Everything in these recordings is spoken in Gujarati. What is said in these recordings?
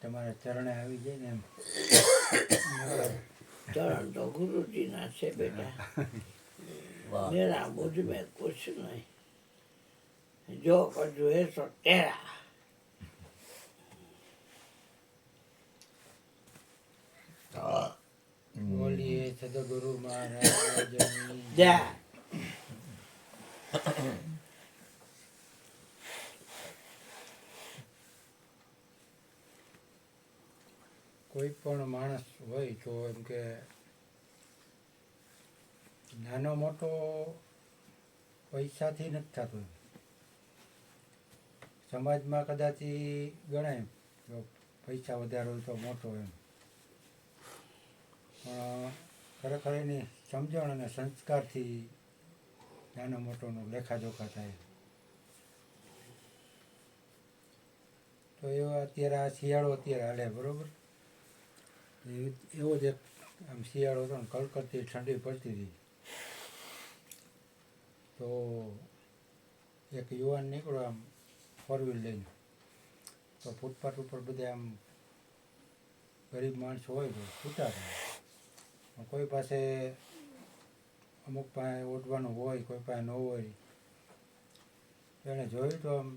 તમારા ચરણે આવી જાય ને એમ. चरण तो गुरु जी ना से बेटा, मेरा मुझ में कुछ नहीं, जो कछु है सो तेरा। બોલીએ સદગુરુ મહારાજની जय। કોઈ પણ માણસ હોય તો એમ કે નાનો મોટો પૈસાથી નથી થતો. સમાજમાં કદાચ ઈ ગણાય જો પૈસા વધારે હોય તો મોટો એમ, પણ ખરેખર એની સમજણ અને સંસ્કારથી નાનો મોટોનો લેખાજોખા થાય. તો એવો અત્યારે આ શિયાળો અત્યારે હાલે બરાબર, એવો જ એક આમ શિયાળો હતો ને કડકડતી ઠંડી પડતી હતી. તો એક યુવાન નીકળ્યો આમ ફોર વ્હીલ લઈને, તો ફૂટપાથ ઉપર બધા આમ ગરીબ માણસો હોય તો છૂટા થાય. કોઈ પાસે અમુક પાસે ઓઢવાનું હોય, કોઈ પાસે ન હોય. એણે જોયું તો આમ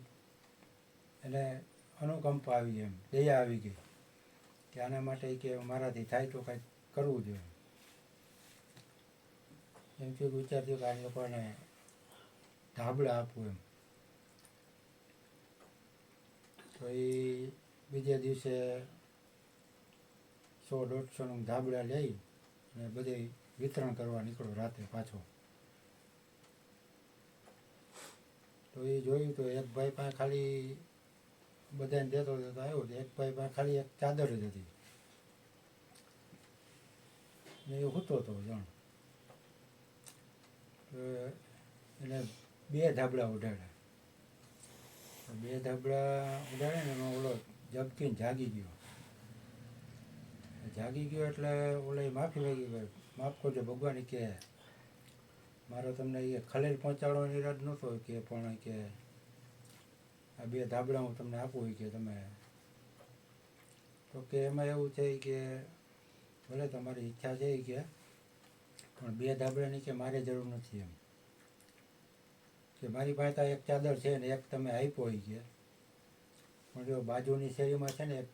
એને અનુકંપા આવી, એમ દયા આવી ગઈ કે આના માટે કે મારાથી થાય તો કાંઈક કરવું જોઈએ. એમ થયું વિચાર થયો કે આ લોકોને ધાબળા આપવું એમ. તો એ બીજે દિવસે 100-150 ધાબળા લઈ અને બધે વિતરણ કરવા નીકળ્યો રાત્રે પાછો. તો એ જોયું તો એક ભાઈ પાસે ખાલી બધાને દેતો દેતો આવ્યો, તો એક ભાઈ પાસે ખાલી એક ચાદર જ હતી ને એ સૂતો હતો જાણ. તો એને 2 ધાબળા ઉડાડ્યા. 2 ધાબળા ઉડાડે ને એમાં ઓલો ઝબકીને જાગી ગયો. જાગી ગયો એટલે ઓલે માફી માગી ગયો, માફ કરજો ભગવાન કે મારો તમને એ ખલેલ પહોંચાડવાનો ઈરાદ નહોતો કે, પણ કે આ 2 ધાબળા હું તમને આપું કે તમે. તો કે એમાં એવું છે કે ભલે તમારી ઈચ્છા છે કે, પણ 2 ધાબળાની કે મારે જરૂર નથી એમ. કે મારી પાસે એક ચાદર છે ને એક તમે આપ્યો હોય કે, પણ જો બાજુની શેરીમાં છે ને એક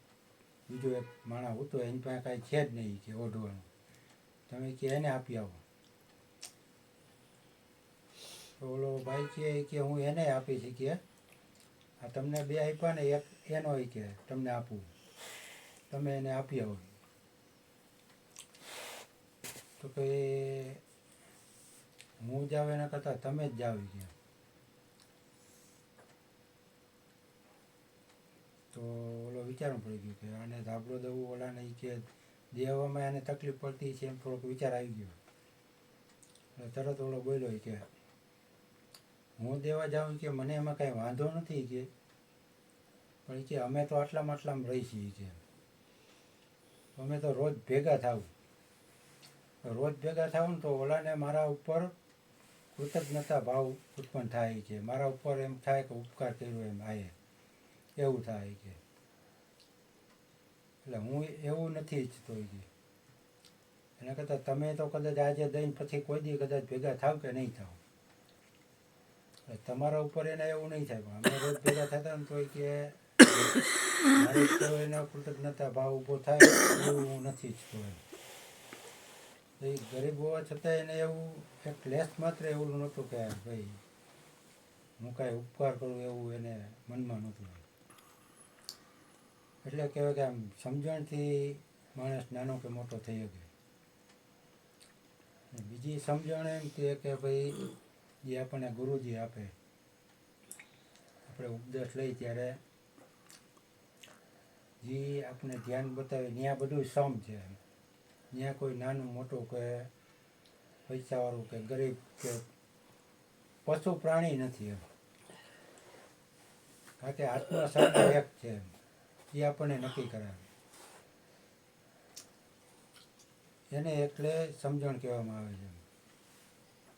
બીજો એક માણસ હતો, એની પાસે કાંઈ છે જ નહીં કે ઓઢવાનું, તમે કે એને આપી આવો. તો ઓલો ભાઈ કે હું એને આપીશ કે, આ તમને 2 આપ્યા ને એક એનો કે તમને આપું, તમે એને આપી આવો. તો કે હું જાવ એના કરતાં તમે જ જાવ કે. તો ઓલો વિચારવું પડી ગયું કે આને ધાબળો દેવું, ઓલાને કે દેવામાં એને તકલીફ પડતી છે એમ થોડોક વિચાર આવી ગયો. એટલે તરત ઓલો બોલ્યો કે હું દેવા જાઉં કે મને એમાં કાંઈ વાંધો નથી કે, પણ કે અમે તો આટલામાં રહી છીએ કે, અમે તો રોજ ભેગા થાવું. રોજ ભેગા થાવ ને તો ઓલાને મારા ઉપર કૃતજ્ઞતા ભાવ ઉત્પન્ન થાય છે, મારા ઉપર એમ થાય કે ઉપકાર કર્યો એમ આયે એવું થાય કે. એટલે હું એવું નથી ઈચ્છતો કે, એના કરતાં તમે તો કદાચ આજે દઈને પછી કોઈ દી કદાચ ભેગા થાવ કે નહીં થાવ, તમારા ઉપર એને એવું નહીં થાય. પણ અમે રોજ ભેગા થતા ને તો કે મારી ઉપર એના કૃતજ્ઞતા ભાવ ઊભો થાય એવું હું નથી ઈચ્છતો એમ. એ ગરીબ હોવા છતાં એને એવું એક લેસ માત્ર એવું નહોતું કે ભાઈ હું કાંઈ ઉપકાર કરું એવું એને મનમાં નહોતું. એટલે કહેવાય કે આમ સમજણથી માણસ નાનો કે મોટો થઈ શકે. બીજી સમજણ એમ કે ભાઈ જે આપણને ગુરુજી આપે, આપણે ઉપદેશ લઈ ત્યારે જે આપણે ધ્યાન બતાવે ત્યાં બધું સમ છે. ત્યાં કોઈ નાનું મોટું કે પૈસાવાળું કે ગરીબ કે પશુ પ્રાણી નથી એમ. કારણ કે આત્મા સર્વ એક છે એમ, એ આપણને નક્કી કરાવે. એને એટલે સમજણ કહેવામાં આવે છે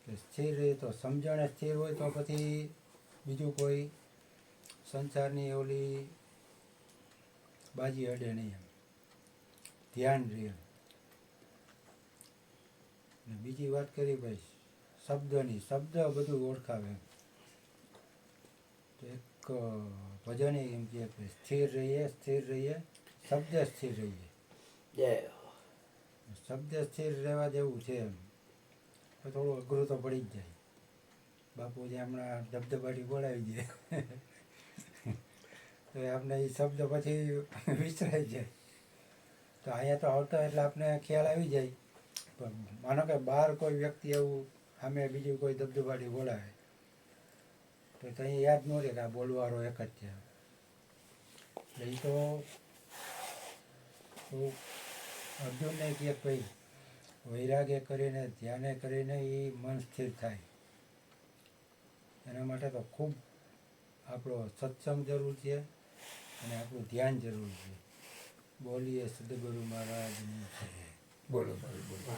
કે સ્થિર રહે તો સમજણ સ્થિર હોય તો પછી બીજું કોઈ સંસારની ઓલી બાજી અડે નહીં એમ ધ્યાન રહે. ને બીજી વાત કરી ભાઈ શબ્દની, શબ્દ બધું ઓળખાવે એમ. તો એક ભજન એમ કહે કે સ્થિર રહીએ શબ્દ સ્થિર રહીએ. જય શબ્દ સ્થિર રહેવા જેવું છે એમ. તો થોડું અઘરું તો પડી જ જાય. બાપુજી હમણાં ધબધબાટી બોલાવી દે તો આપણે એ શબ્દ પછી વિસરાઈ જાય. તો અહીંયા તો આવતા એટલે આપણે ખ્યાલ આવી જાય. પણ માનો કે બહાર કોઈ વ્યક્તિ એવું સામે બીજું કોઈ ધબધબાટી બોલાવે તો ત્યાં યાદ ન રહે કે આ બોલવાળો એક જ છે. એટલે એ તો અર્જુનને કહે ભાઈ વૈરાગ્ય કરીને ધ્યાને કરીને એ મન સ્થિર થાય. એના માટે તો ખૂબ આપણો સત્સંગ જરૂર છે અને આપણું ધ્યાન જરૂર છે. બોલીએ સદગુરુ મહારાજની જય. બોલો બોલો બોલો.